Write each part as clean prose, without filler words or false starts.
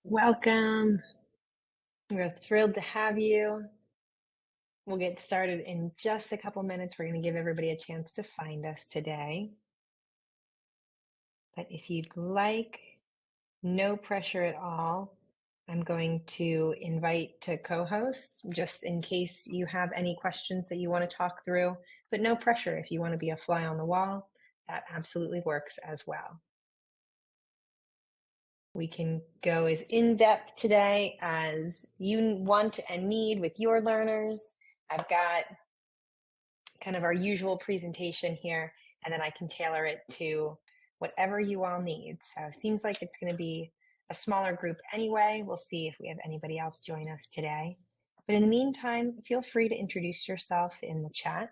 Welcome. We're thrilled to have you. We'll get started in just a couple minutes. We're going to give everybody a chance to find us today. But if you'd like, no pressure at all. I'm going to invite to co-host just in case you have any questions that you want to talk through, but no pressure. If you want to be a fly on the wall, that absolutely works as well. We can go as in-depth today as you want and need with your learners. I've got kind of our usual presentation here, and then I can tailor it to whatever you all need. So it seems like it's going to be a smaller group anyway. We'll see if we have anybody else join us today. But in the meantime, feel free to introduce yourself in the chat.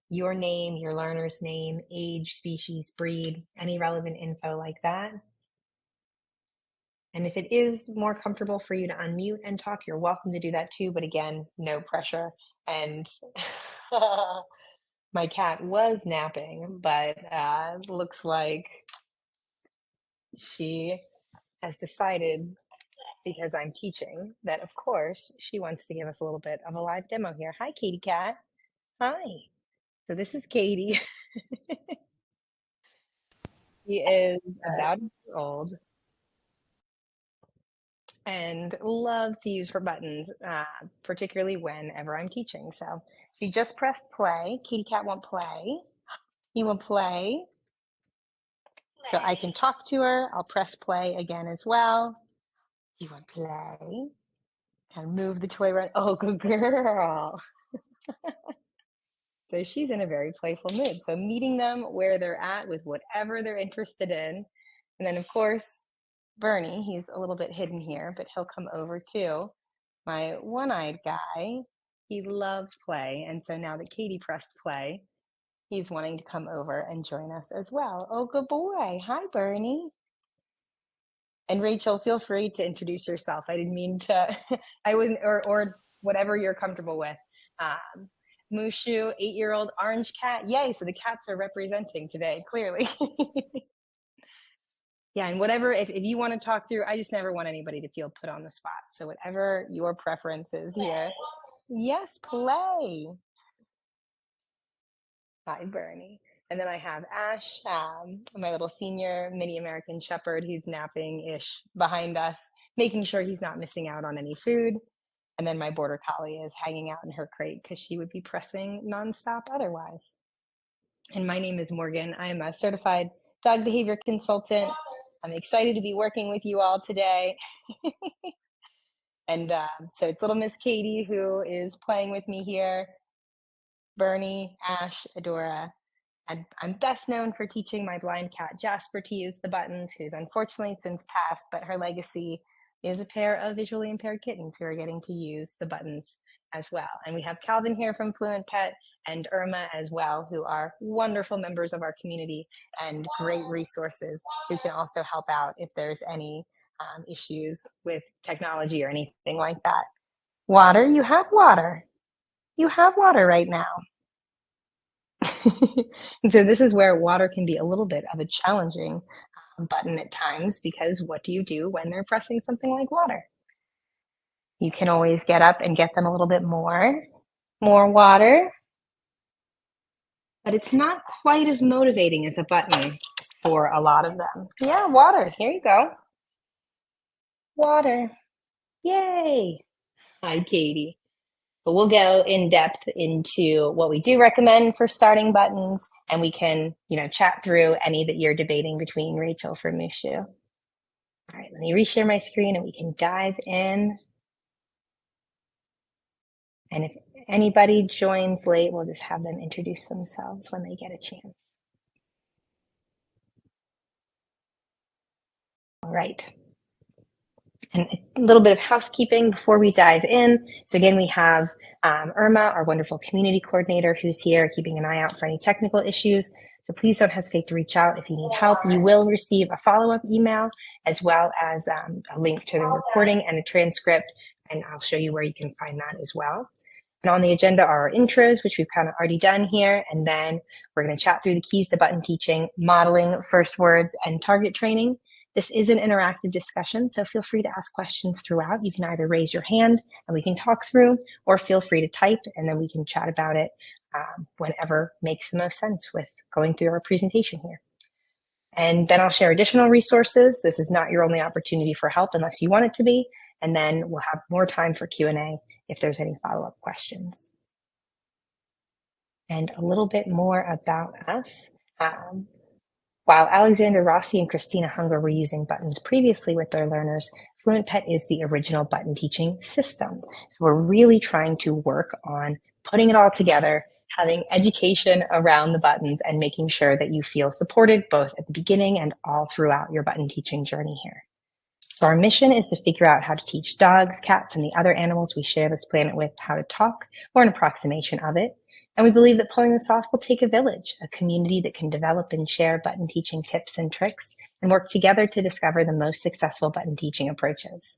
Your name, your learner's name, age, species, breed, any relevant info like that. And if it is more comfortable for you to unmute and talk, you're welcome to do that too. But again, no pressure. And my cat was napping, but looks like she has decided, because I'm teaching, that of course she wants to give us a little bit of a live demo here. Hi, Katie Cat. Hi. So this is Katie. She is about a year old and loves to use her buttons, particularly whenever I'm teaching. So she just pressed play. Katie Cat won't play. You will play. So I can talk to her. I'll press play again as well. You want to play? Kind of move the toy around. Oh, good girl. So she's in a very playful mood. So meeting them where they're at with whatever they're interested in. And then, of course, Bernie, he's a little bit hidden here, but he'll come over too. My one-eyed guy, he loves play. And so now that Katie pressed play, he's wanting to come over and join us as well. Oh, good boy. Hi, Bernie. And Rachel, feel free to introduce yourself. I didn't mean to, I wasn't, or whatever you're comfortable with. Mushu, 8-year-old orange cat. Yay, so the cats are representing today, clearly. Yeah, and whatever, if you want to talk through, I just never want anybody to feel put on the spot. So whatever your preference is here. Yes, play. Hi, Bernie. And then I have Ash, my little senior mini American Shepherd. He's napping-ish behind us, making sure he's not missing out on any food. And then my Border Collie is hanging out in her crate because she would be pressing nonstop otherwise. And my name is Morgan. I am a certified dog behavior consultant. I'm excited to be working with you all today. And so it's little Miss Katie who is playing with me here, Bernie, Ash, Adora. And I'm best known for teaching my blind cat Jasper to use the buttons, who's unfortunately since passed, but her legacy is a pair of visually impaired kittens who are getting to use the buttons as well. And we have Calvin here from FluentPet and Irma as well, who are wonderful members of our community and great resources who can also help out if there's any issues with technology or anything like that. Water, you have water. You have water right now. And so this is where water can be a little bit of a challenging button at times, because what do you do when they're pressing something like water? You can always get up and get them a little bit more. More water, but it's not quite as motivating as a button for a lot of them. Yeah, water. Here you go. Water. Yay. Hi, Katie. But we'll go in depth into what we do recommend for starting buttons, and we can, chat through any that you're debating between Rachel for Mushu. All right, let me reshare my screen and we can dive in. And if anybody joins late, we'll just have them introduce themselves when they get a chance. All right. And a little bit of housekeeping before we dive in. So again, we have Irma, our wonderful community coordinator, who's here keeping an eye out for any technical issues. So please don't hesitate to reach out if you need help. You will receive a follow-up email as well as a link to the recording and a transcript, and I'll show you where you can find that as well. And on the agenda are our intros, which we've kind of already done here, and then we're going to chat through the keys to button teaching, modeling, first words, and target training. This is an interactive discussion, so feel free to ask questions throughout. You can either raise your hand and we can talk through, or feel free to type and then we can chat about it whenever makes the most sense with going through our presentation here. And then I'll share additional resources. This is not your only opportunity for help unless you want it to be. And then we'll have more time for Q&A if there's any follow-up questions. And a little bit more about us. While Alexander Rossi and Christina Hunger were using buttons previously with their learners, FluentPet is the original button teaching system. So we're really trying to work on putting it all together, having education around the buttons, and making sure that you feel supported both at the beginning and all throughout your button teaching journey here. So our mission is to figure out how to teach dogs, cats, and the other animals we share this planet with how to talk, or an approximation of it. And we believe that pulling this off will take a village, a community that can develop and share button teaching tips and tricks and work together to discover the most successful button teaching approaches.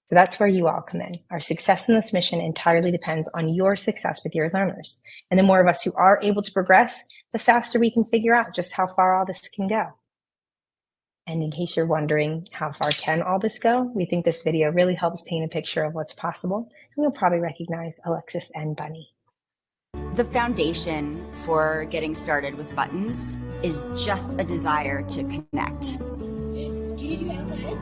So that's where you all come in. Our success in this mission entirely depends on your success with your learners. And the more of us who are able to progress, the faster we can figure out just how far all this can go. And in case you're wondering how far can all this go, we think this video really helps paint a picture of what's possible. And you'll probably recognize Alexis and Bunny. The foundation for getting started with buttons is just a desire to connect. Do you need to go outside?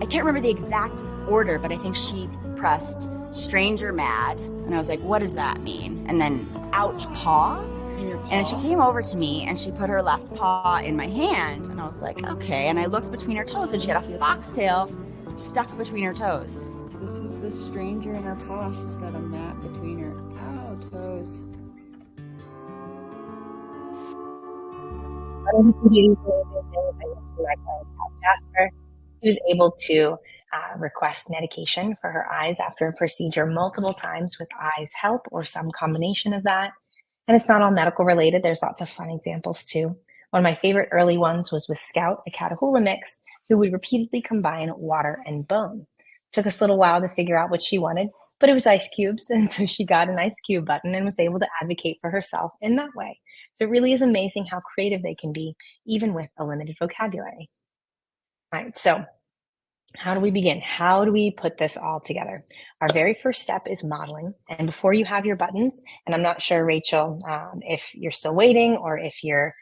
I can't remember the exact order, but I think she pressed stranger mad, and I was like, what does that mean? And then ouch paw. And then she came over to me and she put her left paw in my hand, and I was like, okay. And I looked between her toes and she had a foxtail stuck between her toes. This was the stranger in her paw. She's got a mat between her toes. Jasper. She was able to request medication for her eyes after a procedure multiple times with eyes help or some combination of that. And it's not all medical related. There's lots of fun examples too. One of my favorite early ones was with Scout, a Catahoula mix, who would repeatedly combine water and bone. Took us a little while to figure out what she wanted, but it was ice cubes. And so she got an ice cube button and was able to advocate for herself in that way. So it really is amazing how creative they can be, even with a limited vocabulary. All right, so how do we begin? How do we put this all together? Our very first step is modeling. And before you have your buttons, and I'm not sure, Rachel, if you're still waiting or if you're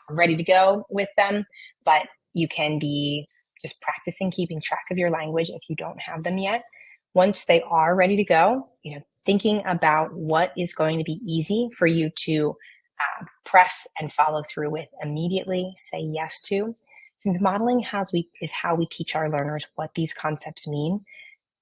ready to go with them, but you can be just practicing keeping track of your language if you don't have them yet. Once they are ready to go, thinking about what is going to be easy for you to press and follow through with immediately, say yes to. Since modeling is how we teach our learners what these concepts mean,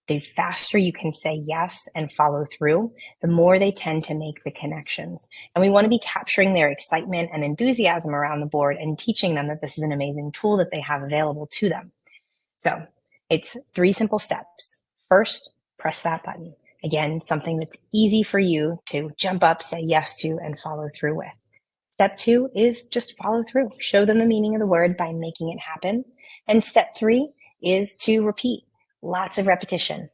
the faster you can say yes and follow through, the more they tend to make the connections. And we want to be capturing their excitement and enthusiasm around the board and teaching them that this is an amazing tool that they have available to them. So it's 3 simple steps. First, press that button. Again, something that's easy for you to jump up, say yes to, and follow through with. Step 2 is just follow through. Show them the meaning of the word by making it happen. And step 3 is to repeat. Lots of repetition.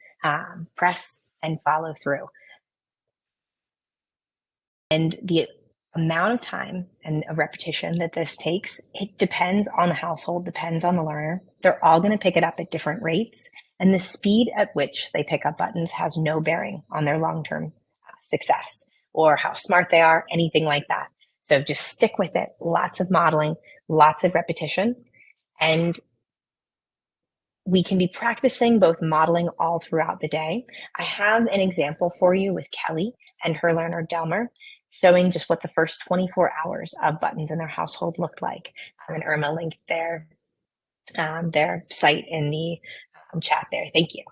Press and follow through. And the amount of time and of repetition that this takes, it depends on the household, depends on the learner. They're all going to pick it up at different rates. And the speed at which they pick up buttons has no bearing on their long-term success. or how smart they are, anything like that. So just stick with it. Lots of modeling, lots of repetition, and we can be practicing both modeling all throughout the day. I have an example for you with Kelly and her learner Delmer, showing just what the first 24 hours of buttons in their household looked like. And Irma linked their site in the chat there. Thank you.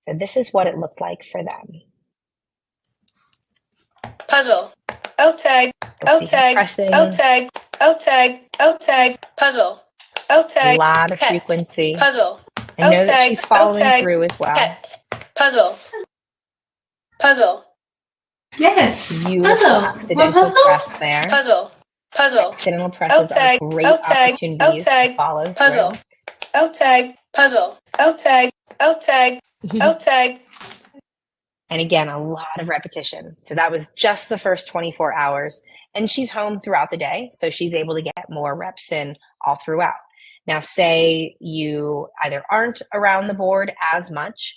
So this is what it looked like for them. Puzzle. Outside. Outside. Outside. Outside. Outside. Puzzle. Outside. A lot of Pet. frequency. Puzzle. And know that she's following outside, through as well. Pet. Puzzle. Puzzle. Yes. Beautiful Puzzle. accidental press there. Puzzle. Puzzle. Accidental presses are great opportunities to follow puzzle. through. Outside. Puzzle. Outside. Outside. Outside. And again, a lot of repetition. So that was just the first 24 hours. And she's home throughout the day, so she's able to get more reps in all throughout. Now, say you either aren't around the board as much,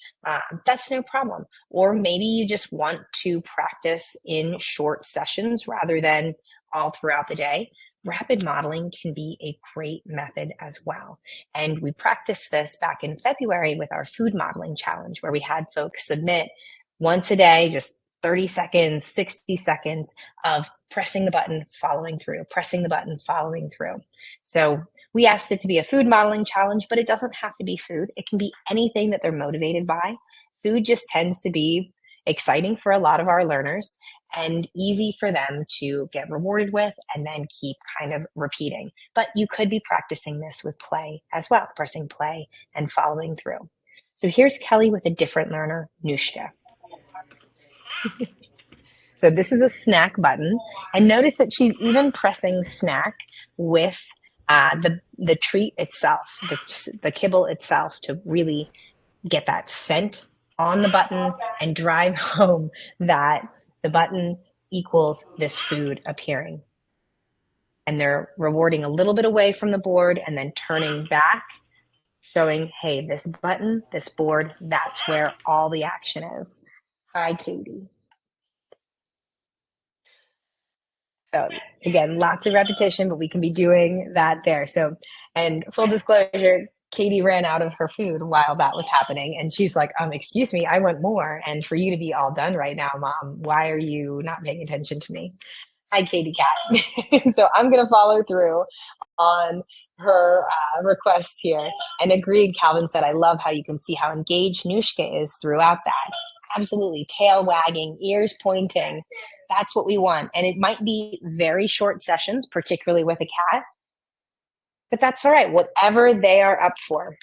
that's no problem. Or maybe you just want to practice in short sessions rather than all throughout the day. Rapid modeling can be a great method as well. And we practiced this back in February with our food modeling challenge, where we had folks submit once a day, just 30 seconds, 60 seconds of pressing the button, following through, pressing the button, following through. So we asked it to be a food modeling challenge, but it doesn't have to be food. It can be anything that they're motivated by. Food just tends to be exciting for a lot of our learners and easy for them to get rewarded with and then keep kind of repeating. But you could be practicing this with play as well, pressing play and following through. So here's Kelly with a different learner, Nushka. So this is a snack button, and notice that she's even pressing snack with the treat itself, the kibble itself, to really get that scent on the button and drive home that the button equals this food appearing. And they're rewarding a little bit away from the board and then turning back, showing, hey, this button, this board, that's where all the action is. Hi, Katie. So again, lots of repetition, but we can be doing that there. So, and full disclosure, Katie ran out of her food while that was happening. And she's like, excuse me, I want more. And for you to be all done right now, Mom, why are you not paying attention to me? Hi, Katie Cat. So I'm going to follow through on her requests here. And agreed, Calvin said, I love how you can see how engaged Nushka is throughout that. Absolutely. Tail wagging, ears pointing. That's what we want. And it might be very short sessions, particularly with a cat, but that's all right, whatever they are up for.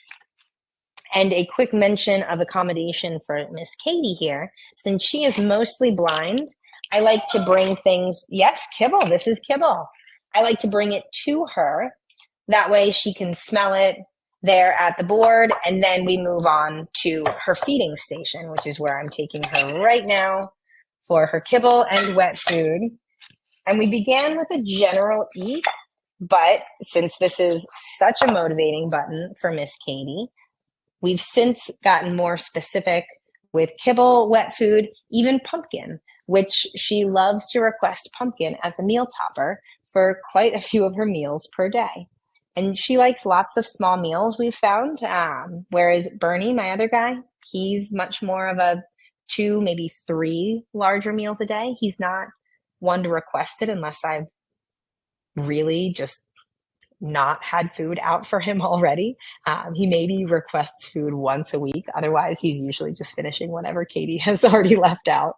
And a quick mention of accommodation for Miss Katie here. Since she is mostly blind, I like to bring things, yes, kibble, this is kibble. I like to bring it to her. That way she can smell it there at the board, and then we move on to her feeding station, which is where I'm taking her right now for her kibble and wet food. And we began with a general eat, but since this is such a motivating button for Miss Katie, we've since gotten more specific with kibble, wet food, even pumpkin, which she loves to request pumpkin as a meal topper for quite a few of her meals per day. And she likes lots of small meals, we've found, whereas Bernie, my other guy, he's much more of a 2, maybe 3 larger meals a day. He's not one to request it unless I've really just not had food out for him already. He maybe requests food once a week. Otherwise, he's usually just finishing whatever Katie has already left out,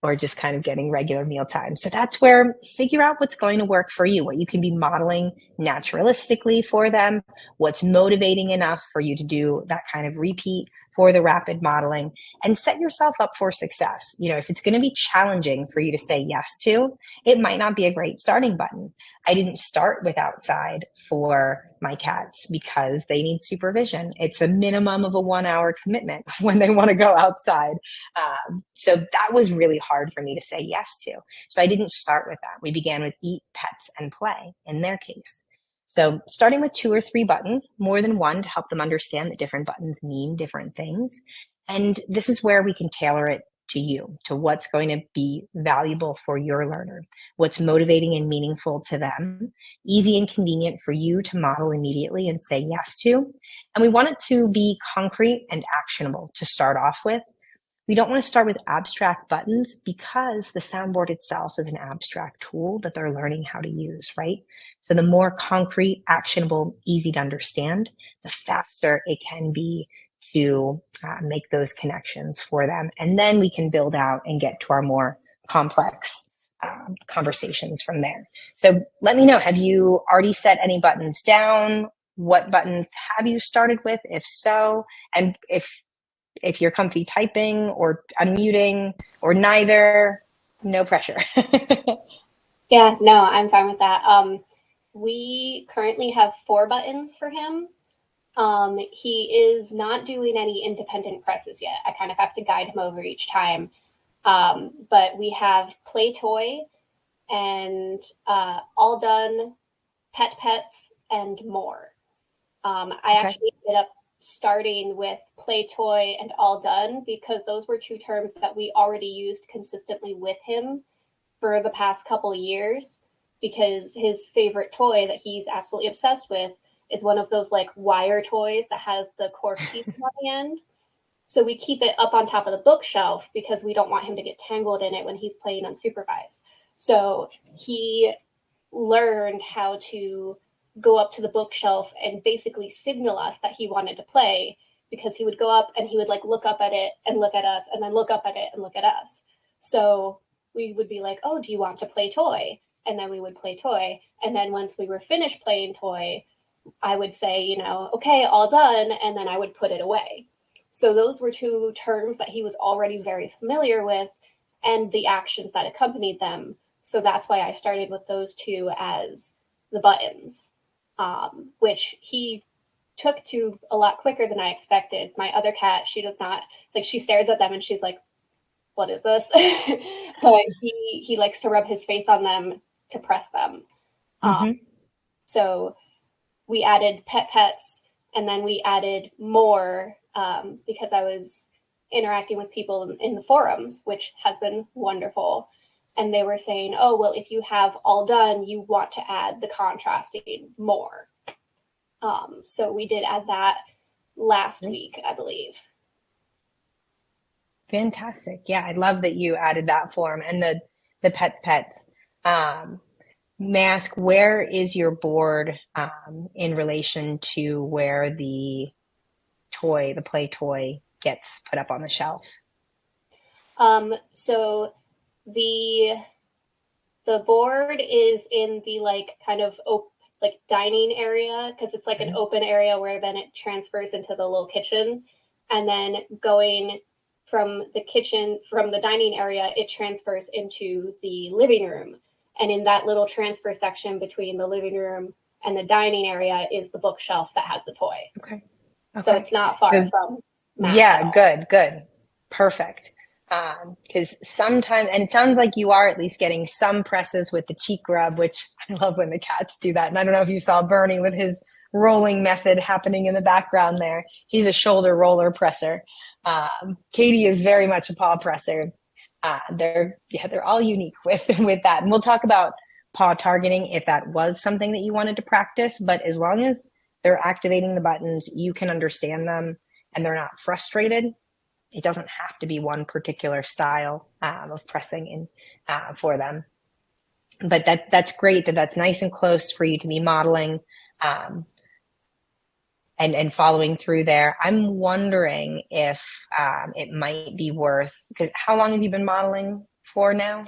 or just kind of getting regular meal time. So that's where figure out what's going to work for you, what you can be modeling naturalistically for them, what's motivating enough for you to do that kind of repeat for the rapid modeling, and set yourself up for success. You know, if it's going to be challenging for you to say yes to, it might not be a great starting button. I didn't start with outside for my cats because they need supervision. It's a minimum of a 1-hour commitment when they want to go outside. So that was really hard for me to say yes to. So I didn't start with that. We began with eat, pets, and play in their case. So starting with 2 or 3 buttons, more than one, to help them understand that different buttons mean different things. And this is where we can tailor it to you, to what's going to be valuable for your learner, what's motivating and meaningful to them, easy and convenient for you to model immediately and say yes to. And we want it to be concrete and actionable to start off with. We don't want to start with abstract buttons because the soundboard itself is an abstract tool that they're learning how to use, right? So the more concrete, actionable, easy to understand, the faster it can be to make those connections for them. And then we can build out and get to our more complex conversations from there. So let me know, have you already set any buttons down? What buttons have you started with, if so? And if you're comfy typing or unmuting or neither, no pressure. Yeah, no, I'm fine with that. We currently have 4 buttons for him. He is not doing any independent presses yet. I kind of have to guide him over each time. But we have Play Toy and All Done, Pet Pets, and More. I actually ended up starting with Play Toy and All Done because those were 2 terms that we already used consistently with him for the past couple of years, because his favorite toy that he's absolutely obsessed with is one of those like wire toys that has the cork teeth on the end. So we keep it up on top of the bookshelf because we don't want him to get tangled in it when he's playing unsupervised. So he learned how to go up to the bookshelf and basically signal us that he wanted to play, because he would go up and he would like look up at it and look at us and then look up at it and look at us. So we would be like, oh, do you want to play toy? And then we would play toy. And then once we were finished playing toy, I would say, you know, okay, all done. And then I would put it away. So those were 2 terms that he was already very familiar with and the actions that accompanied them. So that's why I started with those 2 as the buttons, which he took to a lot quicker than I expected. My other cat, she does not, like, she stares at them and she's like, what is this? But he likes to rub his face on them to press them. So we added Pet Pets, and then we added More because I was interacting with people in the forums, which has been wonderful. And they were saying, oh, well, if you have All Done, you want to add the contrasting More. So we did add that last week, I believe. Fantastic. Yeah, I love that you added that form and the Pet Pets. May I ask, where is your board in relation to where the toy, the play toy, gets put up on the shelf? So the board is in the like kind of like dining area, because it's like an open area where then it transfers into the little kitchen, and then going from the kitchen, from the dining area, it transfers into the living room. And in that little transfer section between the living room and the dining area is the bookshelf that has the toy. Okay. So it's not far from Matt. Yeah, good. Perfect. Because sometimes, and it sounds like you are at least getting some presses with the cheek rub, which I love when the cats do that. And I don't know if you saw Bernie with his rolling method happening in the background there. He's a shoulder roller presser. Katie is very much a paw presser. They're all unique with that. And we'll talk about paw targeting if that was something that you wanted to practice. But as long as they're activating the buttons, you can understand them and they're not frustrated. It doesn't have to be one particular style of pressing in for them. But that's great that's nice and close for you to be modeling and following through there. I'm wondering if it might be worth, because how long have you been modeling for now?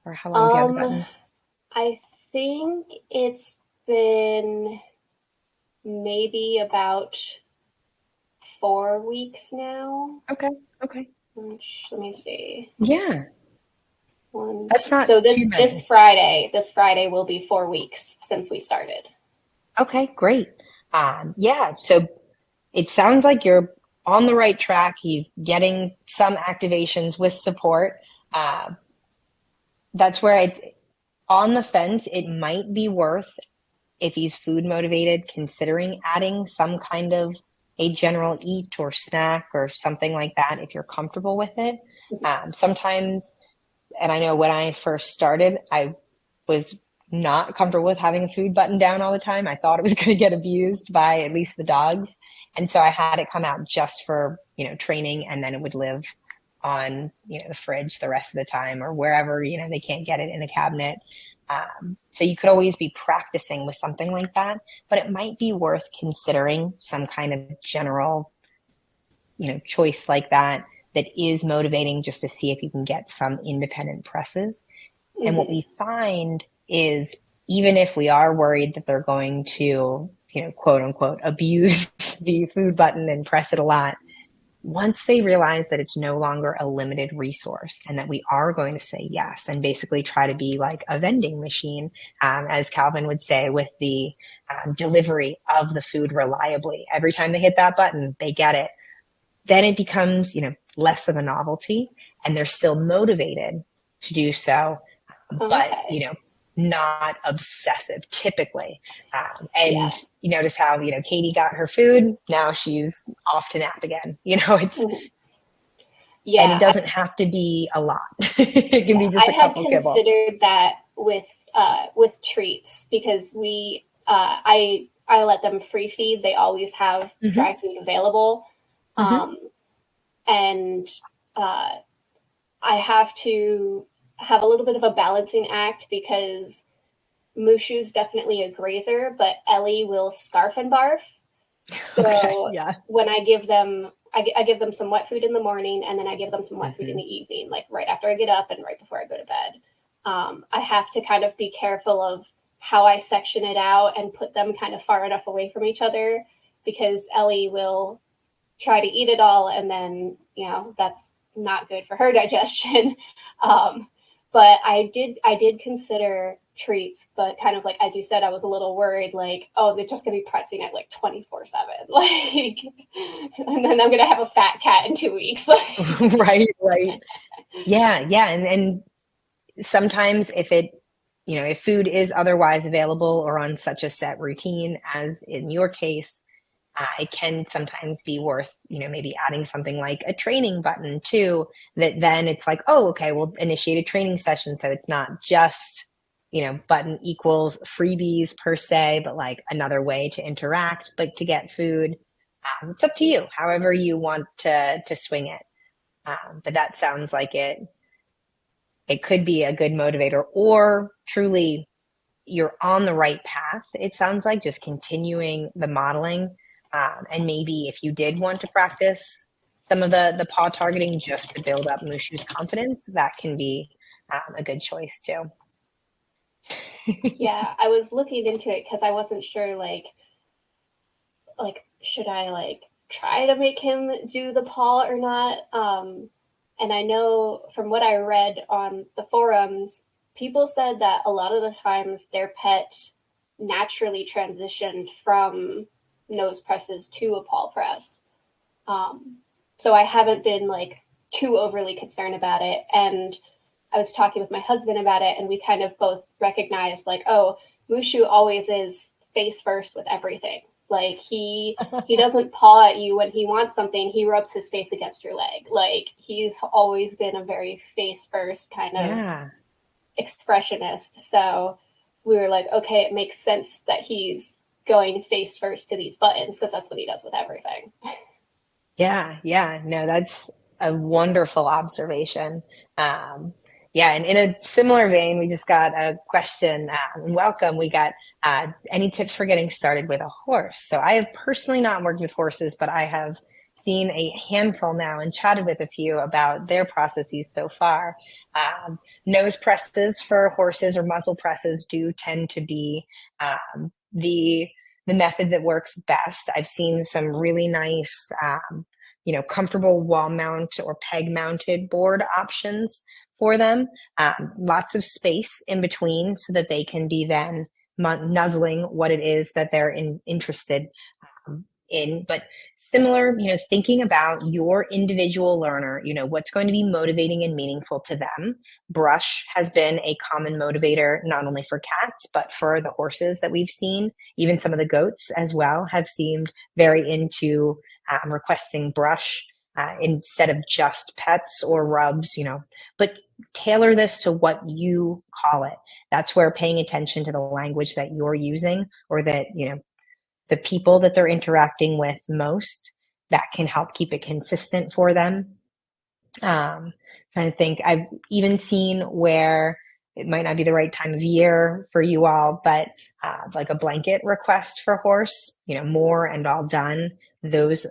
Or how long have you had the buttons? I think it's been maybe about 4 weeks now. Okay. Let me see. Yeah. That's not so this Friday will be 4 weeks since we started. Okay, great. Yeah, so it sounds like you're on the right track. He's getting some activations with support. That's where it's on the fence. It might be worth, if he's food motivated, considering adding some kind of a general eat or snack or something like that if you're comfortable with it. Sometimes, and I know when I first started, I was not comfortable with having a food button down all the time. I thought it was going to get abused by at least the dogs. And so I had it come out just for, training, and then it would live on, the fridge the rest of the time, or wherever, they can't get it in a cabinet. So you could always be practicing with something like that, but it might be worth considering some kind of general, choice like that is motivating, just to see if you can get some independent presses. Mm-hmm. And what we find is, even if we are worried that they're going to, quote unquote, abuse the food button and press it a lot, once they realize that it's no longer a limited resource and that we are going to say yes and basically try to be like a vending machine, as Calvin would say, with the delivery of the food reliably. Every time they hit that button, they get it. Then it becomes, less of a novelty, and they're still motivated to do so, but, not obsessive typically. And you notice how, Katie got her food. Now she's off to nap again. It's, and it doesn't have to be a lot. It can be just a couple kibble. I had considered that with treats, because I let them free feed. They always have dry food available. And I have to have a little bit of a balancing act, because Mushu's definitely a grazer, but Ellie will scarf and barf. So when I give them, I give them some wet food in the morning, and then I give them some wet food in the evening, like right after I get up and right before I go to bed. I have to kind of be careful of how I section it out and put them kind of far enough away from each other, because Ellie will try to eat it all, and then, that's not good for her digestion. But I did consider treats, but kind of like, as you said, I was a little worried, like, oh, they're just going to be pressing it like 24/7. Like, and then I'm going to have a fat cat in 2 weeks. Right. Yeah. And sometimes if if food is otherwise available or on such a set routine, as in your case, it can sometimes be worth, maybe adding something like a training button too, that then it's like, oh, okay, we'll initiate a training session. So it's not just, button equals freebies per se, but like another way to interact, but to get food. It's up to you, however you want to swing it. But that sounds like it could be a good motivator, or truly you're on the right path. It sounds like just continuing the modeling. And maybe if you did want to practice some of the paw targeting just to build up Mushu's confidence, that can be a good choice too. Yeah, I was looking into it because I wasn't sure, like, should I try to make him do the paw or not? And I know from what I read on the forums, people said that a lot of the times their pet naturally transitioned from nose presses to a paw press. So I haven't been too overly concerned about it. And I was talking with my husband about it, and we kind of both recognized oh, Mushu always is face first with everything. Like he doesn't paw at you when he wants something. He rubs his face against your leg. Like he's always been a very face first kind of expressionist. So we were like, okay, it makes sense that he's going face first to these buttons, because that's what he does with everything. Yeah. No, that's a wonderful observation. And in a similar vein, we just got a question. Welcome. We got any tips for getting started with a horse? So I have personally not worked with horses, but I have seen a handful now and chatted with a few about their processes so far. Nose presses for horses, or muzzle presses, do tend to be the method that works best. I've seen some really nice, comfortable wall mount or peg mounted board options for them. Lots of space in between so that they can be then nuzzling what it is that they're interested in. But similar, thinking about your individual learner, what's going to be motivating and meaningful to them. Brush has been a common motivator, not only for cats, but for the horses that we've seen. Even some of the goats as well have seemed very into requesting brush. instead of just pets or rubs, but tailor this to what you call it. That's where paying attention to the language that you're using, or that, the people that they're interacting with most, that can help keep it consistent for them. Trying to think, I've even seen where it might not be the right time of year for you all, but like a blanket request for horse, more and all done. Those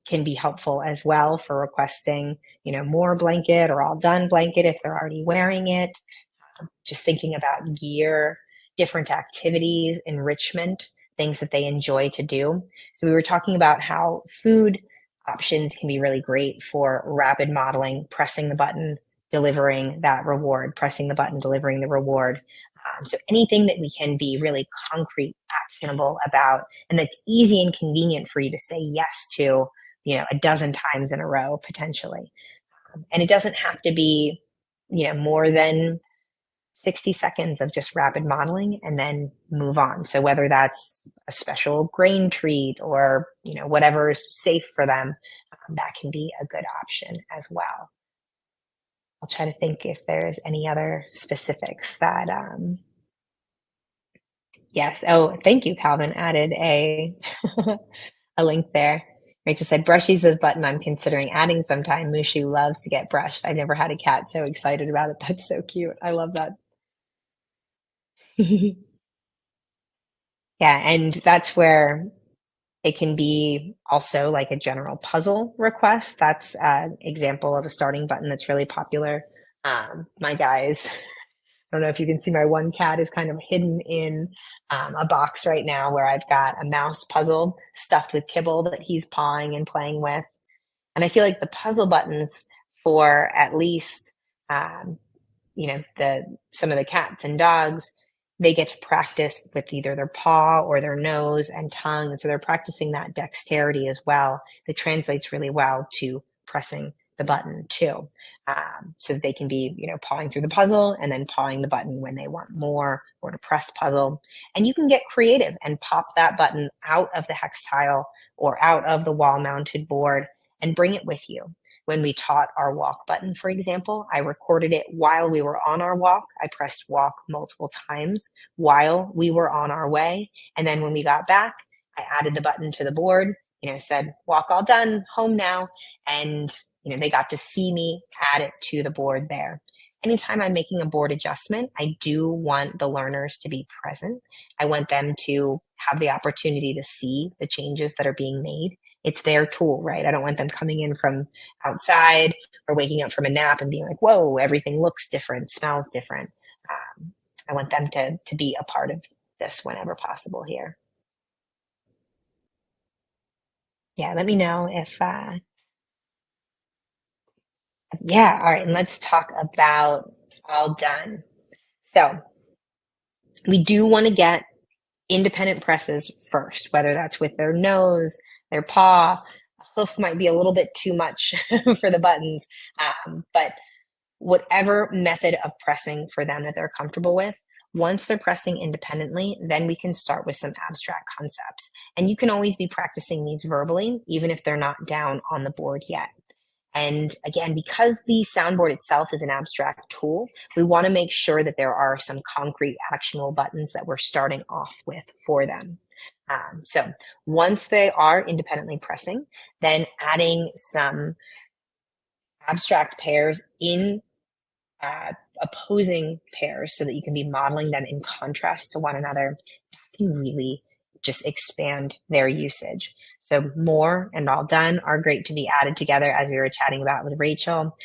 can be helpful as well for requesting, more blanket or all done blanket if they're already wearing it. Just thinking about gear, different activities, enrichment, things that they enjoy to do. So we were talking about how food options can be really great for rapid modeling, pressing the button, delivering that reward, pressing the button, delivering the reward. So anything that we can be really concrete, actionable about, and that's easy and convenient for you to say yes to, a dozen times in a row, potentially. And it doesn't have to be, more than 60 seconds of just rapid modeling and then move on. So whether that's a special grain treat or, whatever is safe for them, that can be a good option as well. I'll try to think if there's any other specifics that, yes. Oh, thank you, Calvin. Added a, a link there. Rachel said, brushy's the button I'm considering adding sometime. Mushu loves to get brushed. I never had a cat so excited about it. That's so cute. I love that. Yeah, and that's where it can be also like a general puzzle request. That's an example of a starting button that's really popular. My guys, I don't know if you can see, my one cat is kind of hidden in a box right now where I've got a mouse puzzle stuffed with kibble that he's pawing and playing with. And I feel like the puzzle buttons for at least, some of the cats and dogs, they get to practice with either their paw or their nose and tongue. And so they're practicing that dexterity as well. That translates really well to pressing the button too. So that they can be, pawing through the puzzle and then pawing the button when they want more, or to press puzzle. And you can get creative and pop that button out of the hex tile or out of the wall mounted board and bring it with you. When we taught our walk button, for example, I recorded it while we were on our walk. I pressed walk multiple times while we were on our way. And then when we got back, I added the button to the board, said, walk all done, home now. And, they got to see me add it to the board there. Anytime I'm making a board adjustment, I do want the learners to be present. I want them to have the opportunity to see the changes that are being made. It's their tool, right? I don't want them coming in from outside or waking up from a nap and being like, whoa, everything looks different, smells different. I want them to be a part of this whenever possible here. Yeah, let me know if, yeah, all right, and let's talk about all done. So we do want to get independent presses first, whether that's with their nose, their paw. A hoof might be a little bit too much for the buttons, but whatever method of pressing for them that they're comfortable with, once they're pressing independently, then we can start with some abstract concepts. And you can always be practicing these verbally, even if they're not down on the board yet. And again, because the soundboard itself is an abstract tool, we want to make sure that there are some concrete actionable buttons that we're starting off with for them. So once they are independently pressing, then adding some abstract pairs in opposing pairs so that you can be modeling them in contrast to one another, that can really just expand their usage. So more and all done are great to be added together, as we were chatting about with Rachel.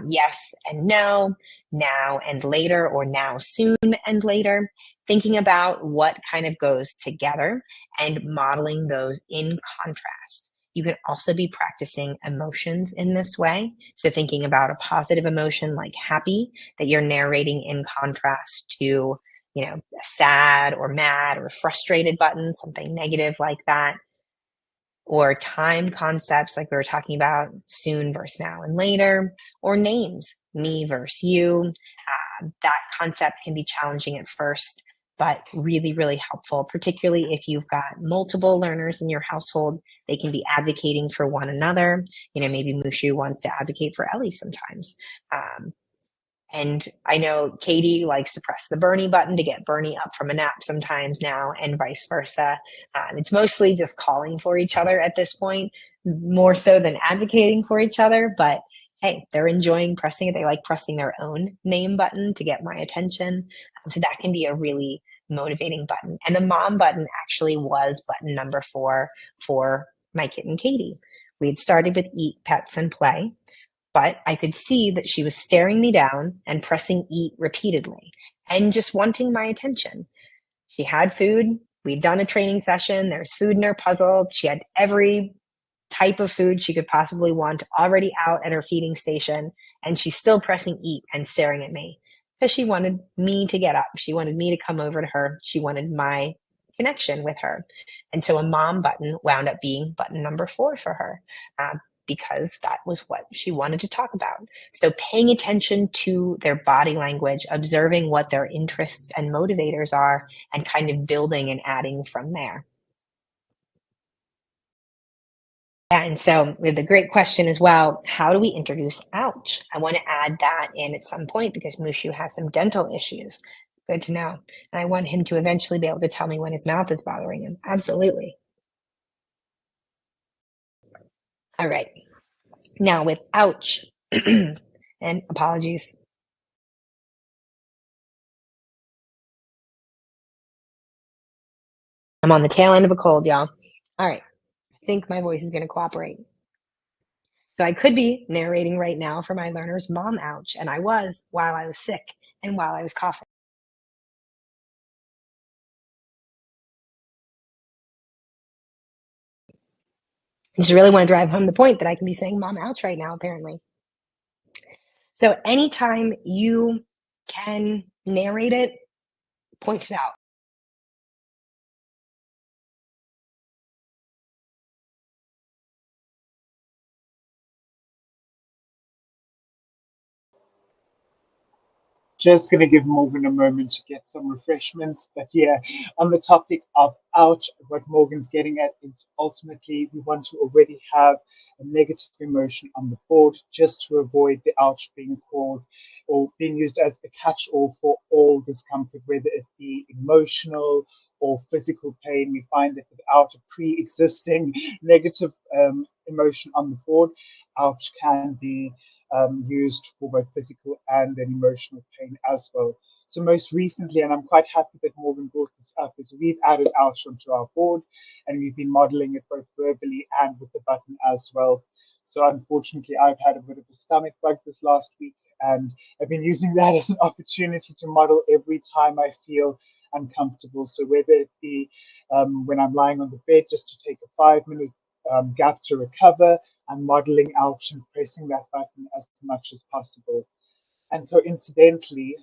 Yes and no, now and later, or now soon and later. Thinking about what kind of goes together and modeling those in contrast. You can also be practicing emotions in this way. So thinking about a positive emotion like happy that you're narrating in contrast to, a sad or mad or frustrated button, something negative like that. Or time concepts like we were talking about, soon versus now and later, or names, me versus you. That concept can be challenging at first, but really, really helpful, particularly if you've got multiple learners in your household. They can be advocating for one another. Maybe Mushu wants to advocate for Ellie sometimes. And I know Katie likes to press the Bernie button to get Bernie up from a nap sometimes now, and vice versa. It's mostly just calling for each other at this point, more so than advocating for each other. But hey, they're enjoying pressing it. They like pressing their own name button to get my attention. So that can be a really motivating button. And the mom button actually was button number 4 for my kitten Katie. We had started with eat, pets, and play. But I could see that she was staring me down and pressing eat repeatedly and just wanting my attention. She had food. We'd done a training session. There's food in her puzzle. She had every type of food she could possibly want already out at her feeding station. And she's still pressing eat and staring at me because she wanted me to get up. She wanted me to come over to her. She wanted my connection with her. And so a mom button wound up being button number 4 for her. Because that was what she wanted to talk about. So paying attention to their body language, observing what their interests and motivators are, and kind of building and adding from there. Yeah, and so we have the great question as well, how do we introduce ouch? I want to add that in at some point because Mushu has some dental issues. Good to know. And I want him to eventually be able to tell me when his mouth is bothering him. Absolutely. All right. Now with ouch, and apologies. I'm on the tail end of a cold, y'all. All right. I think my voice is going to cooperate. So I could be narrating right now for my learner's mom ouch, and I was while I was sick and while I was coughing. I just really want to drive home the point that I can be saying mom ouch right now, apparently. So anytime you can narrate it, point it out. Just going to give Morgan a moment to get some refreshments. But yeah, on the topic of ouch, what Morgan's getting at is ultimately we want to already have a negative emotion on the board just to avoid the ouch being called or being used as the catch all for all discomfort, whether it be emotional or physical pain. We find that without a pre existing negative emotion on the board, ouch can be used for both physical and then emotional pain as well. So most recently, and I'm quite happy that Morgan brought this up, is we've added ouch onto our board and we've been modeling it both verbally and with the button as well. So unfortunately, I've had a bit of a stomach bug this last week and I've been using that as an opportunity to model every time I feel uncomfortable. So whether it be when I'm lying on the bed just to take a 5-minute gap to recover, and modeling out and pressing that button as much as possible. And coincidentally,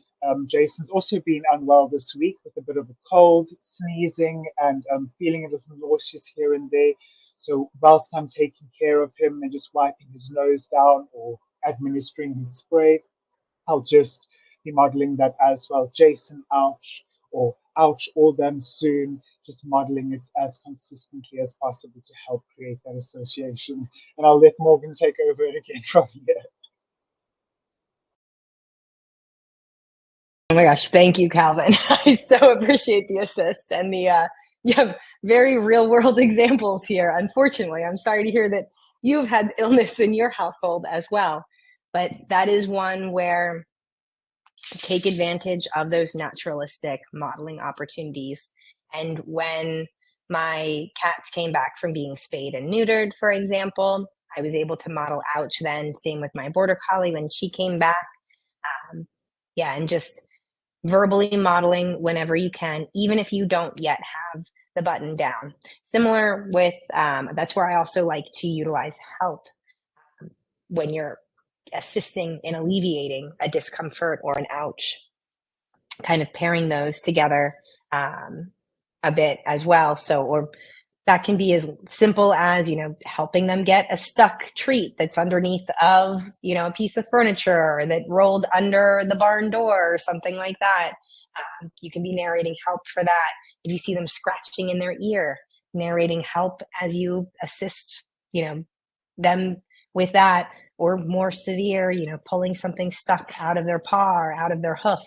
Jason's also been unwell this week with a bit of a cold, sneezing, and feeling a little nauseous here and there. So whilst I'm taking care of him and just wiping his nose down or administering his spray, I'll just be modeling that as well. Jason, ouch, or ouch, all done soon, just modeling it as consistently as possible to help create that association. And I'll let Morgan take over it again from here. Oh my gosh, thank you, Calvin. I so appreciate the assist and the you have very real world examples here. Unfortunately, I'm sorry to hear that you've had illness in your household as well. But that is one where take advantage of those naturalistic modeling opportunities. And when my cats came back from being spayed and neutered, for example, I was able to model ouch then. Same with my border collie when she came back. Yeah, and just verbally modeling whenever you can, even if you don't yet have the button down. Similar with, that's where I also like to utilize help when you're assisting in alleviating a discomfort or an ouch, kind of pairing those together a bit as well. So, or that can be as simple as, helping them get a stuck treat that's underneath of, a piece of furniture that rolled under the barn door or something like that. You can be narrating help for that. If you see them scratching in their ear, narrating help as you assist, them with that, or more severe, pulling something stuck out of their paw or out of their hoof.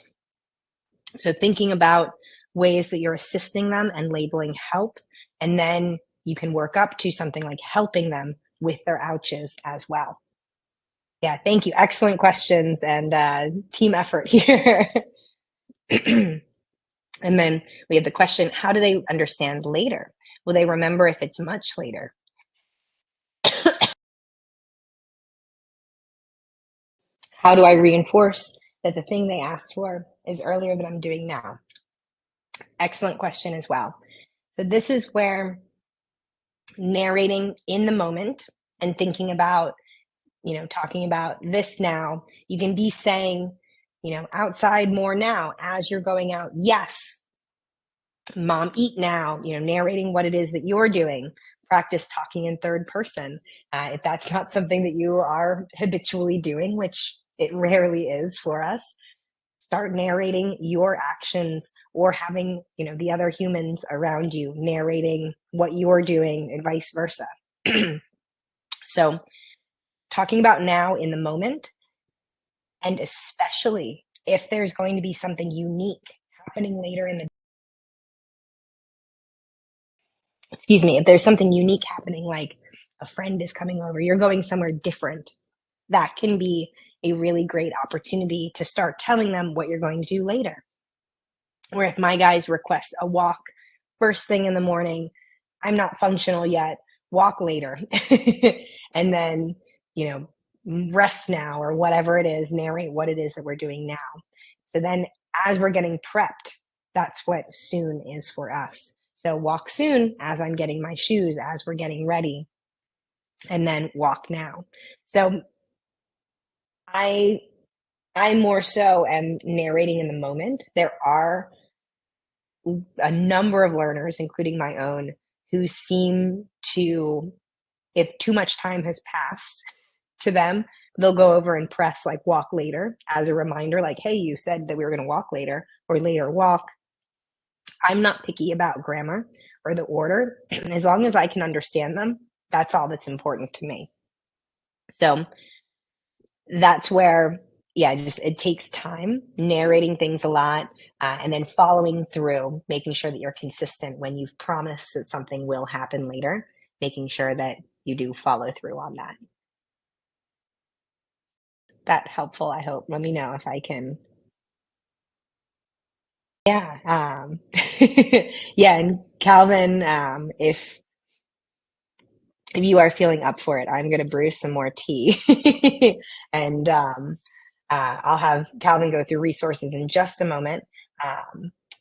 So thinking about ways that you're assisting them and labeling help, and then you can work up to something like helping them with their ouches as well. Yeah, thank you. Excellent questions and team effort here. And then we have the question, how do they understand later? Will they remember if it's much later? How do I reinforce that the thing they asked for is earlier than I'm doing now? Excellent question as well. So this is where narrating in the moment and thinking about, talking about this now, you can be saying, outside more now as you're going out. Yes, mom, eat now, narrating what it is that you're doing. Practice talking in third person. If that's not something that you are habitually doing, which it rarely is for us, start narrating your actions, or having, the other humans around you narrating what you're doing and vice versa. So talking about now in the moment, and especially if there's going to be something unique happening later in the if there's something unique happening, like a friend is coming over, you're going somewhere different, that can be a really great opportunity to start telling them what you're going to do later. Or if my guys request a walk first thing in the morning, I'm not functional yet, walk later. And then, rest now, or whatever it is, narrate what it is that we're doing now. So then as we're getting prepped, that's what soon is for us. So walk soon as I'm getting my shoes, as we're getting ready, and then walk now. So I more so am narrating in the moment. There are a number of learners, including my own, who seem to, if too much time has passed to them, they'll go over and press like walk later as a reminder, like, hey, you said that we were going to walk later, or later walk. I'm not picky about grammar or the order. As long as I can understand them, that's all that's important to me. So that's where, it takes time, narrating things a lot, and then following through, making sure that you're consistent when you've promised that something will happen later, making sure that you do follow through on that. That helpful, I hope. Let me know if I can. Yeah. Yeah. And Calvin, if you are feeling up for it, I'm going to brew some more tea. And I'll have Calvin go through resources in just a moment.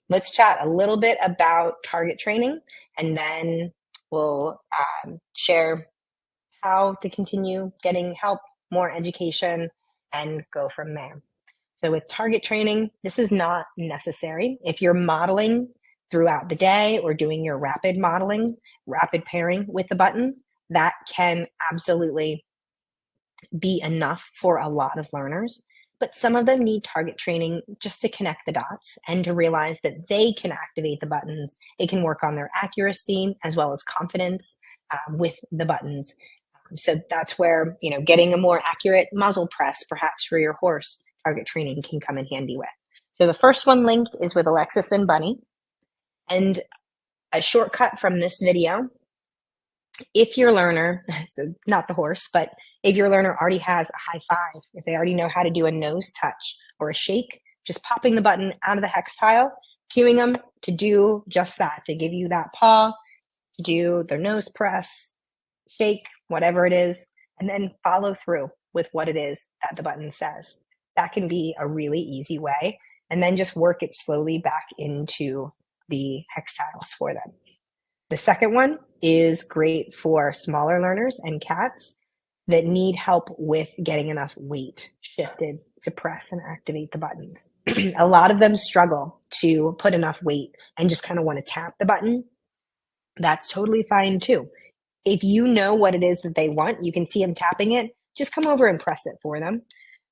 Let's chat a little bit about target training, and then we'll share how to continue getting help, more education, and go from there. So with target training, this is not necessary. If you're modeling throughout the day or doing your rapid modeling, rapid pairing with the button, that can absolutely be enough for a lot of learners. But some of them need target training just to connect the dots and to realize that they can activate the buttons. It can work on their accuracy as well as confidence with the buttons. So that's where, getting a more accurate muzzle press, perhaps for your horse, target training can come in handy with. So the first one linked is with Alexis and Bunny. And a shortcut from this video, if your learner, so not the horse, but if your learner already has a high five, if they already know how to do a nose touch or a shake, just popping the button out of the hex tile, cueing them to do just that, to give you that paw, to do their nose press, shake, whatever it is, and then follow through with what it is that the button says. That can be a really easy way, and then just work it slowly back into the hex tiles for them. The second one is great for smaller learners and cats that need help with getting enough weight shifted to press and activate the buttons. A lot of them struggle to put enough weight and just kind of want to tap the button. That's totally fine too. If you know what it is that they want, you can see them tapping it, just come over and press it for them.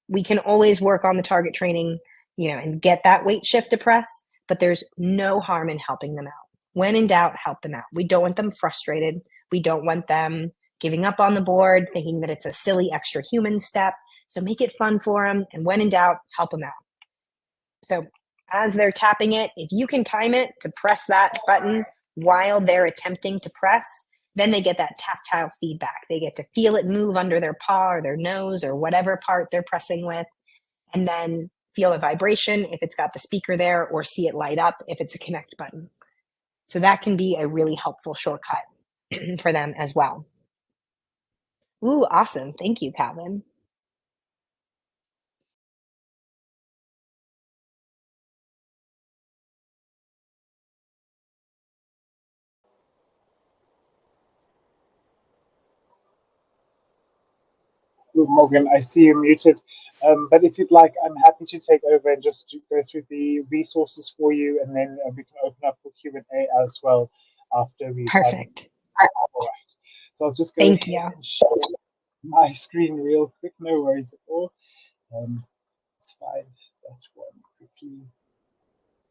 We can always work on the target training, and get that weight shift to press, but there's no harm in helping them out. When in doubt, help them out. We don't want them frustrated. We don't want them giving up on the board, thinking that it's a silly extra human step. So make it fun for them. And when in doubt, help them out. So as they're tapping it, if you can time it to press that button while they're attempting to press, then they get that tactile feedback. They get to feel it move under their paw or their nose or whatever part they're pressing with, and then feel a vibration if it's got the speaker there, or see it light up if it's a connect button. So that can be a really helpful shortcut for them as well. Ooh, awesome. Thank you, Calvin. Morgan, I see you muted. But if you'd like, I'm happy to take over and just to go through the resources for you, and then we can open up for Q&A as well after we've had. Perfect. All right. So I'll just go Thank ahead you. and share my screen real quick. No worries at all. Let's find that one quickly.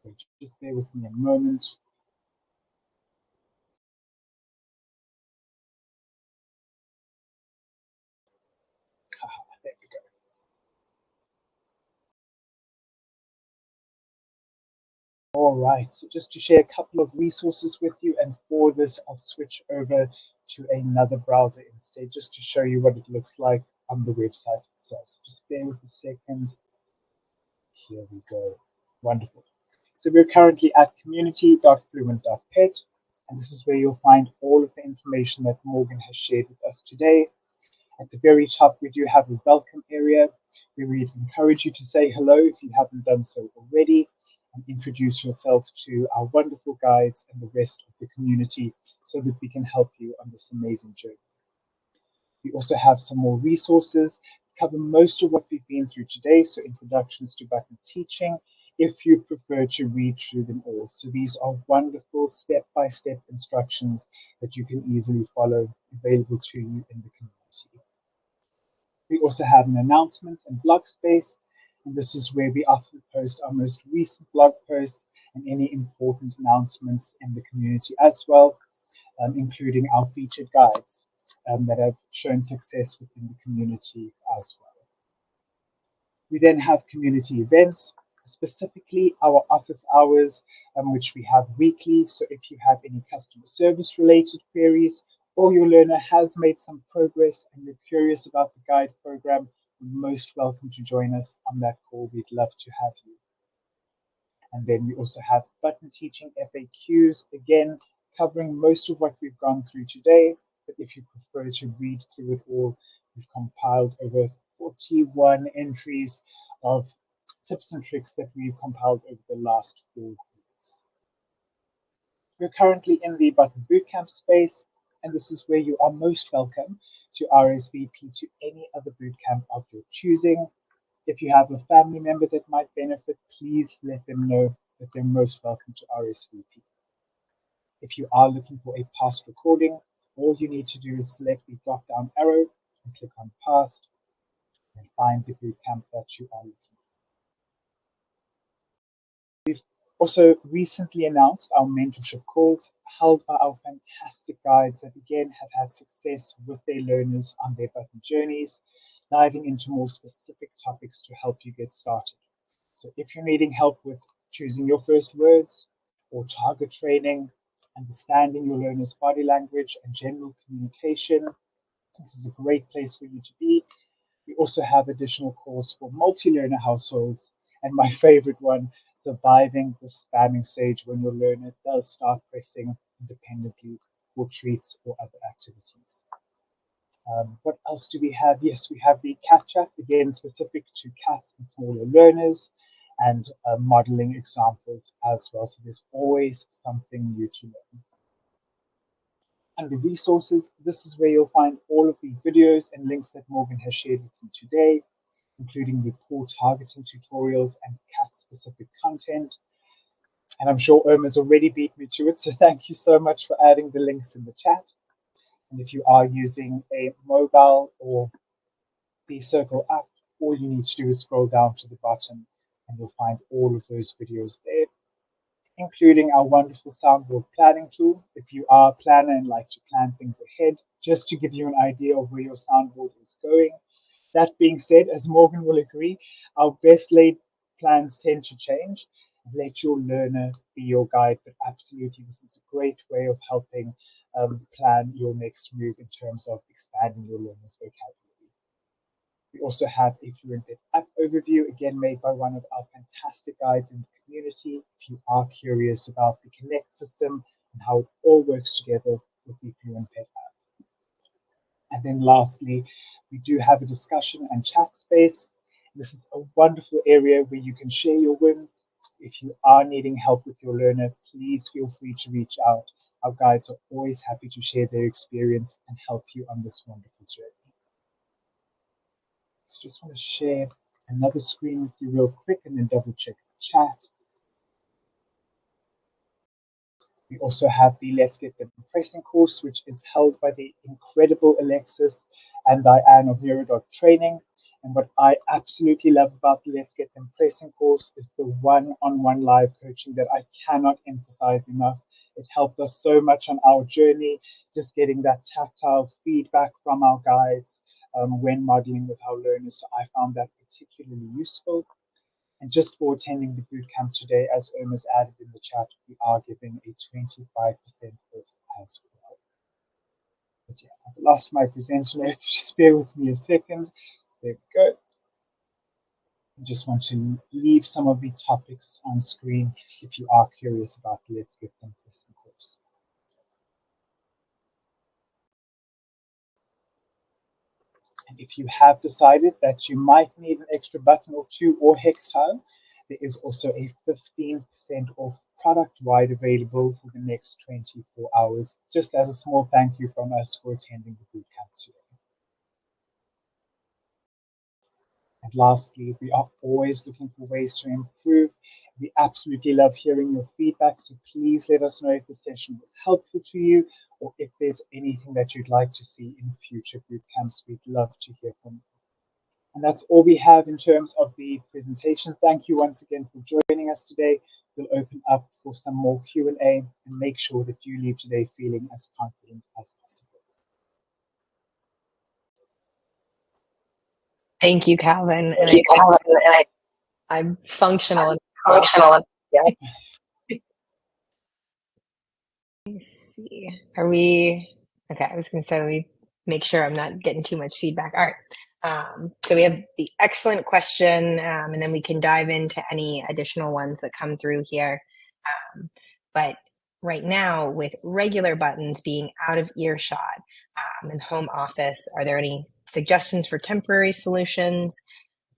So just bear with me a moment. There we go. All right, so just to share a couple of resources with you, and for this, I'll switch over to another browser instead, just to show you what it looks like on the website itself. So just bear with a second. Here we go. Wonderful. So we're currently at community.fluent.pet, and this is where you'll find all of the information that Morgan has shared with us today. At the very top, we do have a welcome area where we encourage you to say hello if you haven't done so already, and introduce yourself to our wonderful guides and the rest of the community so that we can help you on this amazing journey. We also have some more resources, cover most of what we've been through today, so introductions to button teaching, if you prefer to read through them all. So these are wonderful step-by-step instructions that you can easily follow, available to you in the community. We also have an announcements and blog space, and this is where we often post our most recent blog posts and any important announcements in the community as well, including our featured guides that have shown success within the community as well. We then have community events, specifically our office hours, which we have weekly. So if you have any customer service related queries, or your learner has made some progress and you're curious about the guide program, you're most welcome to join us on that call. We'd love to have you. And then we also have button teaching FAQs, again, covering most of what we've gone through today. But if you prefer to read through it all, we've compiled over 41 entries of tips and tricks that we've compiled over the last 4 weeks. We're currently in the Button Bootcamp space, and this is where you are most welcome to RSVP to any other bootcamp of your choosing. If you have a family member that might benefit, please let them know that they're most welcome to RSVP. If you are looking for a past recording, all you need to do is select the drop down arrow and click on past and find the bootcamp that you are looking for. We've also recently announced our mentorship calls held by our fantastic guides that again have had success with their learners on their button journeys, diving into more specific topics to help you get started. So if you're needing help with choosing your first words or target training, understanding your learner's body language and general communication, this is a great place for you to be. We also have additional calls for multi-learner households, and my favorite one, surviving the spamming stage when your learner does start pressing independently for treats or other activities. What else do we have? Yes, we have the cat chat, again specific to cats and smaller learners, and modeling examples as well. So there's always something new to learn. Under resources, this is where you'll find all of the videos and links that Morgan has shared with you today, including report targeting tutorials and cat-specific content. And I'm sure Irma's already beat me to it, so thank you so much for adding the links in the chat. And if you are using a mobile or the Circle app, all you need to do is scroll down to the bottom and you'll find all of those videos there, including our wonderful soundboard planning tool if you are a planner and like to plan things ahead, just to give you an idea of where your soundboard is going. That being said, as Morgan will agree, our best laid plans tend to change. Let your learner be your guide, but absolutely, this is a great way of helping plan your next move in terms of expanding your learner's vocabulary. We also have a FluentPet app overview, again made by one of our fantastic guides in the community. If you are curious about the Connect system and how it all works together with the FluentPet app. And then lastly, we do have a discussion and chat space. This is a wonderful area where you can share your wins. If you are needing help with your learner, please feel free to reach out. Our guides are always happy to share their experience and help you on this wonderful journey. So just want to share another screen with you real quick and then double check the chat. We also have the Let's Get Them Pressing course, which is held by the incredible Alexis and Diane of Neurodog Training. And what I absolutely love about the Let's Get Them Pressing course is the one-on-one live coaching that I cannot emphasize enough. It helped us so much on our journey, just getting that tactile feedback from our guides when modeling with our learners. So I found that particularly useful. And just for attending the bootcamp today, as Irma's added in the chat, we are giving a 25% off as well. But yeah, I've lost my presenter notes. Just bear with me a second. There we go. I just want to leave some of the topics on screen if you are curious about the Let's Get Them Pressing course. And if you have decided that you might need an extra button or two or hex tile, there is also a 15% off product-wide available for the next 24 hours, just as a small thank you from us for attending the bootcamp today. And lastly, we are always looking for ways to improve. We absolutely love hearing your feedback, so please let us know if the session was helpful to you or if there's anything that you'd like to see in future bootcamps. We'd love to hear from you. And that's all we have in terms of the presentation. Thank you once again for joining us today. We'll open up for some more Q&A and make sure that you leave today feeling as confident as possible. Thank you, Calvin. Thank you, Calvin. And I'm functional. I'm functional. Yeah. Let me see. Are we okay? I was going to say, let me make sure I'm not getting too much feedback. All right. So we have the excellent question, and then we can dive into any additional ones that come through here. But right now, with regular buttons being out of earshot in home office, are there any suggestions for temporary solutions?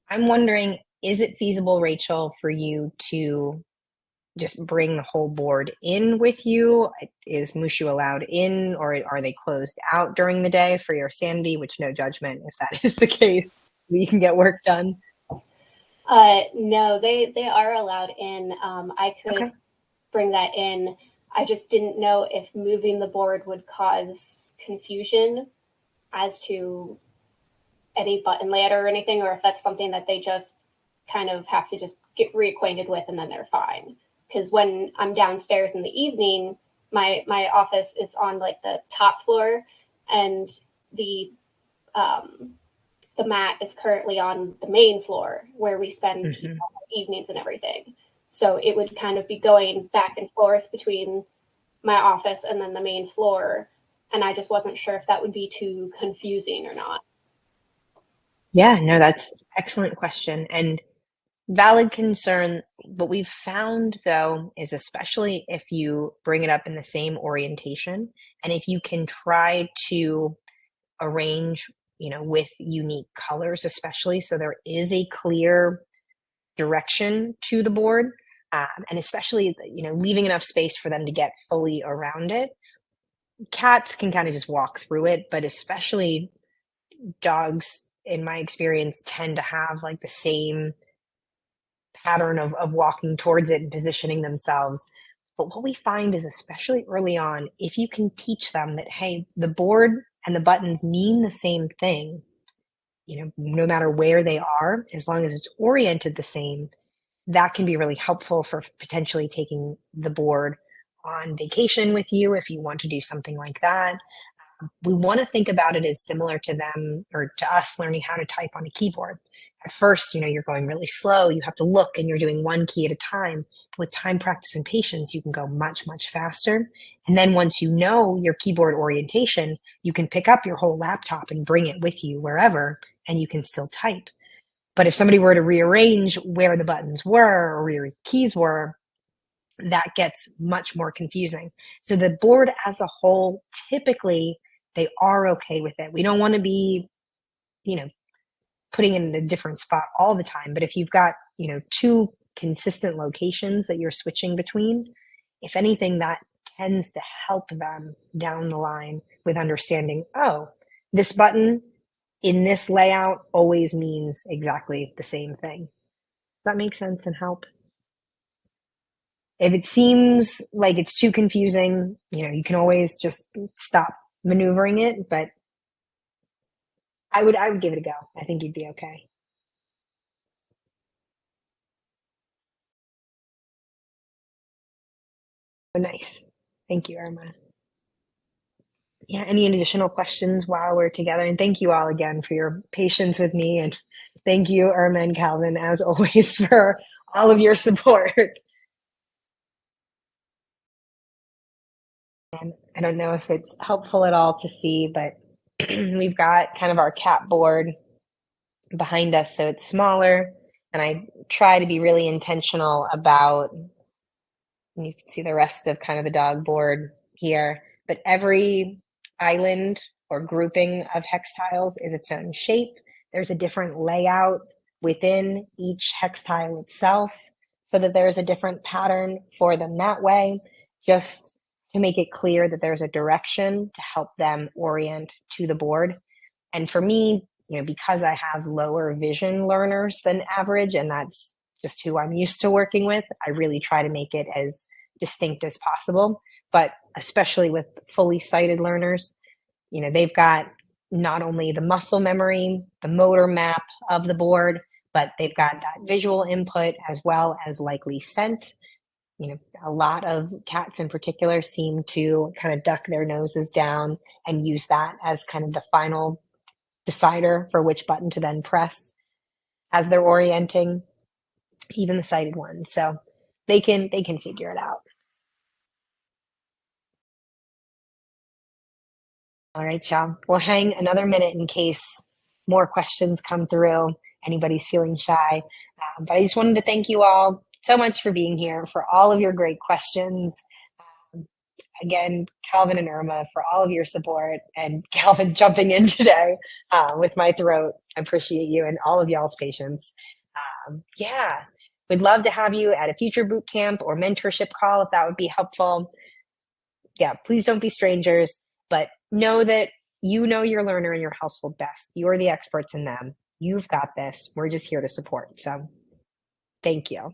I'm wondering, is it feasible, Rachel, for you to just bring the whole board in with you? Is Mushu allowed in, or are they closed out during the day for your sanity? Which, no judgment if that is the case. You can get work done. No, they are allowed in. I could bring that in. I just didn't know if moving the board would cause confusion as to any button layout or anything, or if that's something that they just kind of have to just get reacquainted with and then they're fine. Because when I'm downstairs in the evening, my office is on like the top floor, and the mat is currently on the main floor where we spend evenings and everything. So it would kind of be going back and forth between my office and then the main floor. And I just wasn't sure if that would be too confusing or not. Yeah, no, that's an excellent question and valid concern. What we've found, though, is especially if you bring it up in the same orientation, and if you can try to arrange, with unique colors, especially, so there is a clear direction to the board, and especially, leaving enough space for them to get fully around it. Cats can kind of just walk through it, but especially dogs, in my experience, tend to have like the same pattern of walking towards it and positioning themselves. But what we find is, especially early on, if you can teach them that, hey, the board and the buttons mean the same thing, no matter where they are, as long as it's oriented the same, that can be really helpful for potentially taking the board on vacation with you if you want to do something like that. We want to think about it as similar to them or to us learning how to type on a keyboard. At first, you're going really slow. You have to look and you're doing one key at a time. With time, practice, and patience, you can go much, much faster. And then once you know your keyboard orientation, you can pick up your whole laptop and bring it with you wherever, and you can still type. But if somebody were to rearrange where the buttons were or where your keys were, that gets much more confusing. So the board as a whole, typically, they are okay with it. We don't want to be, putting it in a different spot all the time. But if you've got, two consistent locations that you're switching between, if anything, that tends to help them down the line with understanding, oh, this button in this layout always means exactly the same thing. Does that make sense and help? If it seems like it's too confusing, you can always just stop maneuvering it, but I would give it a go. I think you'd be okay. Oh, nice. Thank you, Irma. Yeah, any additional questions while we're together? And thank you all again for your patience with me. And thank you, Irma and Calvin, as always, for all of your support. And I don't know if it's helpful at all to see, but we've got kind of our cat board behind us, so it's smaller. And I try to be really intentional about, and you can see the rest of kind of the dog board here, but every island or grouping of hex tiles is its own shape. There's a different layout within each hex tile itself so that there's a different pattern for them that way, just to make it clear that there's a direction to help them orient to the board. And for me, because I have lower vision learners than average, and that's just who I'm used to working with, I really try to make it as distinct as possible. But especially with fully sighted learners, they've got not only the muscle memory, the motor map of the board, but they've got that visual input as well as likely scent. A lot of cats in particular seem to kind of duck their noses down and use that as kind of the final decider for which button to then press as they're orienting, even the sighted ones. So they can figure it out. All right, y'all. We'll hang another minute in case more questions come through. Anybody's feeling shy. But I just wanted to thank you all so much for being here, for all of your great questions. Again, Calvin and Irma, for all of your support, and Calvin jumping in today with my throat. I appreciate you and all of y'all's patience. Yeah, we'd love to have you at a future boot camp or mentorship call if that would be helpful. Yeah, please don't be strangers, but know that you know your learner and your household best. You're the experts in them. You've got this. We're just here to support. So thank you.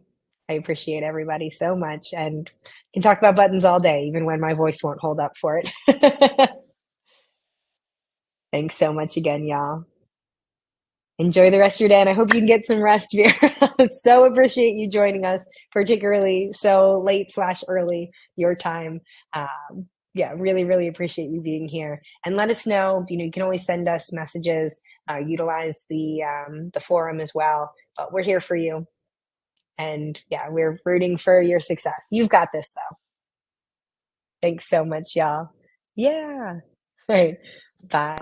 I appreciate everybody so much, and can talk about buttons all day, even when my voice won't hold up for it. Thanks so much again, y'all. Enjoy the rest of your day, and I hope you can get some rest, Vera. So appreciate you joining us, particularly so late/early your time. Yeah, really, really appreciate you being here. And let us know. You can always send us messages. Utilize the forum as well. But we're here for you. And yeah, we're rooting for your success. You've got this, though. Thanks so much, y'all. Yeah. All right. Bye.